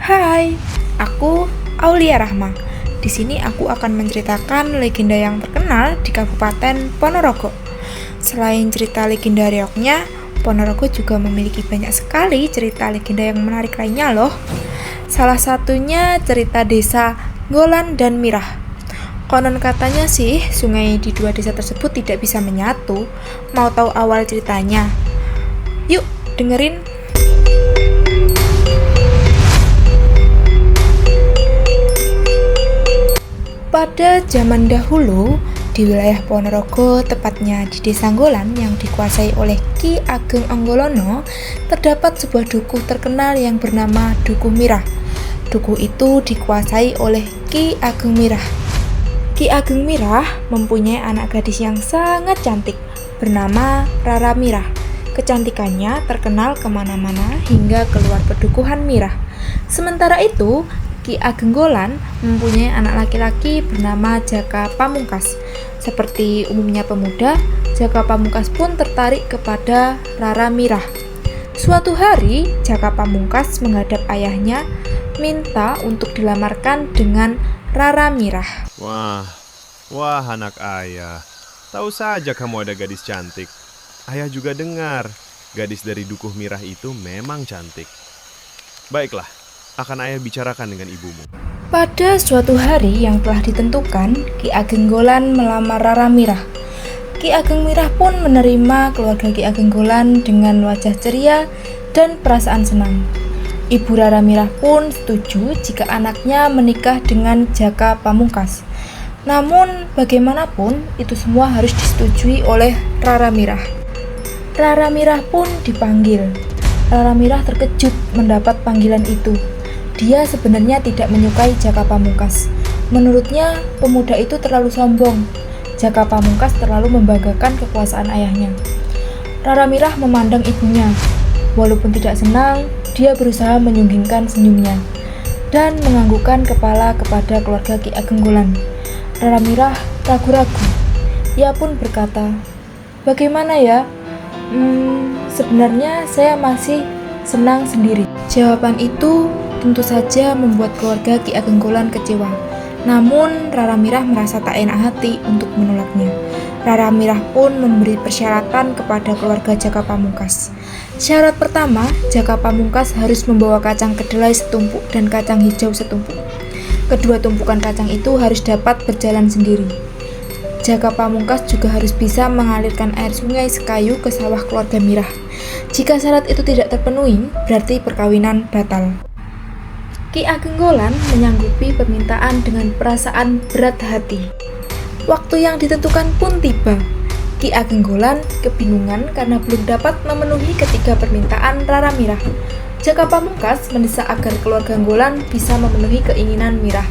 Hai, aku Aulia Rahma. Di sini aku akan menceritakan legenda yang terkenal di Kabupaten Ponorogo. Selain cerita legenda reoknya, Ponorogo juga memiliki banyak sekali cerita legenda yang menarik lainnya loh. Salah satunya cerita desa Nggolan dan Mirah. Konon katanya sih, sungai di dua desa tersebut tidak bisa menyatu. Mau tahu awal ceritanya? Yuk, dengerin. Pada zaman dahulu, di wilayah Ponorogo, tepatnya di Desa Nggolan yang dikuasai oleh Ki Ageng Anggolono, terdapat sebuah dukuh terkenal yang bernama Dukuh Mirah. Dukuh itu dikuasai oleh Ki Ageng Mirah. Ki Ageng Mirah mempunyai anak gadis yang sangat cantik, bernama Rara Mirah. Kecantikannya terkenal kemana-mana hingga keluar pedukuhan Mirah. Sementara itu, Ki Ageng Nggolan mempunyai anak laki-laki bernama Jaka Pamungkas. Seperti umumnya pemuda, Jaka Pamungkas pun tertarik kepada Rara Mirah. Suatu hari, Jaka Pamungkas menghadap ayahnya minta untuk dilamarkan dengan Rara Mirah. Wah anak ayah, tahu saja kamu ada gadis cantik. Ayah juga dengar, gadis dari Dukuh Mirah itu memang cantik. Baiklah, akan ayah bicarakan dengan ibumu. Pada suatu hari yang telah ditentukan, Ki Ageng Nggolan melamar Rara Mirah. Ki Ageng Mirah pun menerima keluarga Ki Ageng Nggolan dengan wajah ceria dan perasaan senang. Ibu Rara Mirah pun setuju jika anaknya menikah dengan Jaka Pamungkas. Namun bagaimanapun itu semua harus disetujui oleh Rara Mirah. Rara Mirah pun dipanggil. Rara Mirah terkejut mendapat panggilan itu. Dia sebenarnya tidak menyukai Jaka Pamungkas. Menurutnya, pemuda itu terlalu sombong. Jaka Pamungkas terlalu membanggakan kekuasaan ayahnya. Rara Mirah memandang ibunya. Walaupun tidak senang, dia berusaha menyunggingkan senyumnya dan menganggukkan kepala kepada keluarga Ki Ageng Nggolan. Rara Mirah ragu-ragu. Ia pun berkata, "Bagaimana ya? Sebenarnya saya masih senang sendiri." Jawaban itu tentu saja membuat keluarga Ki Ageng Nggolan kecewa. Namun Rara Mirah merasa tak enak hati untuk menolaknya. Rara Mirah pun memberi persyaratan kepada keluarga Jaka Pamungkas. Syarat pertama, Jaka Pamungkas harus membawa kacang kedelai setumpuk dan kacang hijau setumpuk. Kedua tumpukan kacang itu harus dapat berjalan sendiri. Jaka Pamungkas juga harus bisa mengalirkan air sungai Sekayu ke sawah keluarga Mirah. Jika syarat itu tidak terpenuhi, berarti perkawinan batal. Ki Ageng Nggolan menyanggupi permintaan dengan perasaan berat hati. Waktu yang ditentukan pun tiba. Ki Ageng Nggolan kebingungan karena belum dapat memenuhi ketiga permintaan Rara Mirah. Jaka Pamungkas mendesak agar keluarga Nggolan bisa memenuhi keinginan Mirah.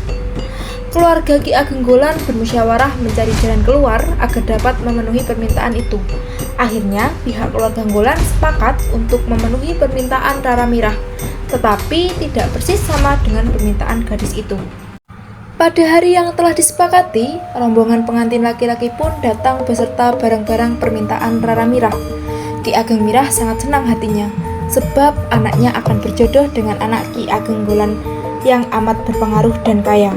Keluarga Ki Ageng Nggolan bermusyawarah mencari jalan keluar agar dapat memenuhi permintaan itu. Akhirnya, pihak keluarga Nggolan sepakat untuk memenuhi permintaan Rara Mirah, tetapi tidak persis sama dengan permintaan gadis itu. Pada hari yang telah disepakati, rombongan pengantin laki-laki pun datang beserta barang-barang permintaan Rara Mirah. Ki Ageng Mirah sangat senang hatinya, sebab anaknya akan berjodoh dengan anak Ki Ageng Nggolan yang amat berpengaruh dan kaya.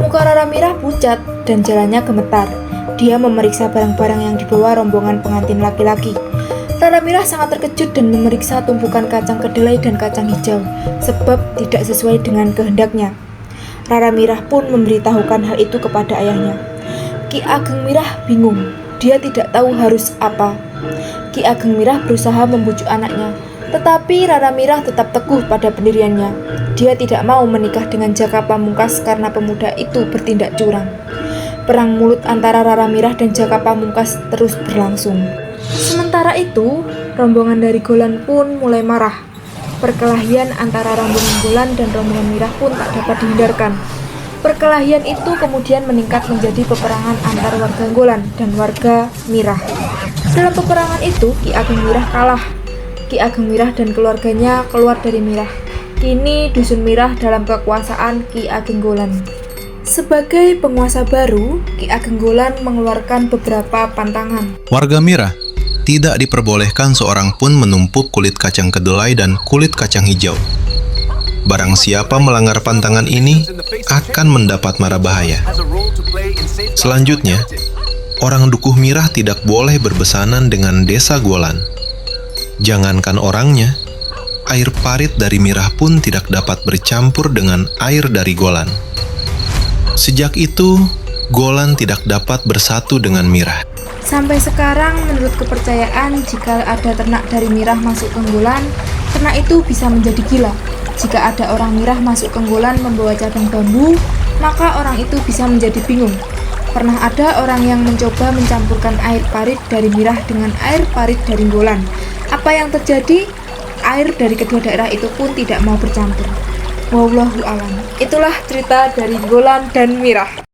Muka Rara Mirah pucat dan jalannya gemetar. Dia memeriksa barang-barang yang dibawa rombongan pengantin laki-laki. Rara Mirah sangat terkejut dan memeriksa tumpukan kacang kedelai dan kacang hijau, sebab tidak sesuai dengan kehendaknya. Rara Mirah pun memberitahukan hal itu kepada ayahnya. Ki Ageng Mirah bingung, dia tidak tahu harus apa. Ki Ageng Mirah berusaha membujuk anaknya, tetapi Rara Mirah tetap teguh pada pendiriannya. Dia tidak mau menikah dengan Jaka Pamungkas karena pemuda itu bertindak curang. Perang mulut antara Rara Mirah dan Jaka Pamungkas terus berlangsung. Sementara itu, rombongan dari Nggolan pun mulai marah. Perkelahian antara rombongan Nggolan dan rombongan Mirah pun tak dapat dihindarkan. Perkelahian itu kemudian meningkat menjadi peperangan antar warga Nggolan dan warga Mirah. Dalam peperangan itu, Ki Ageng Mirah kalah. Ki Ageng Mirah dan keluarganya keluar dari Mirah. Kini dusun Mirah dalam kekuasaan Ki Ageng Nggolan. Sebagai penguasa baru, Ki Ageng Nggolan mengeluarkan beberapa pantangan. Warga Mirah tidak diperbolehkan seorang pun menumpuk kulit kacang kedelai dan kulit kacang hijau. Barang siapa melanggar pantangan ini akan mendapat mara bahaya. Selanjutnya, orang Dukuh Mirah tidak boleh berbesanan dengan desa Golan. Jangankan orangnya, air parit dari Mirah pun tidak dapat bercampur dengan air dari Golan. Sejak itu, Golan tidak dapat bersatu dengan Mirah. Sampai sekarang, menurut kepercayaan, jika ada ternak dari Mirah masuk ke Golan, ternak itu bisa menjadi gila. Jika ada orang Mirah masuk ke Golan membawa cabang bambu, maka orang itu bisa menjadi bingung. Pernah ada orang yang mencoba mencampurkan air parit dari Mirah dengan air parit dari Golan. Apa yang terjadi? Air dari kedua daerah itu pun tidak mau bercampur. Wallahu a'lam. Itulah cerita dari Golan dan Mirah.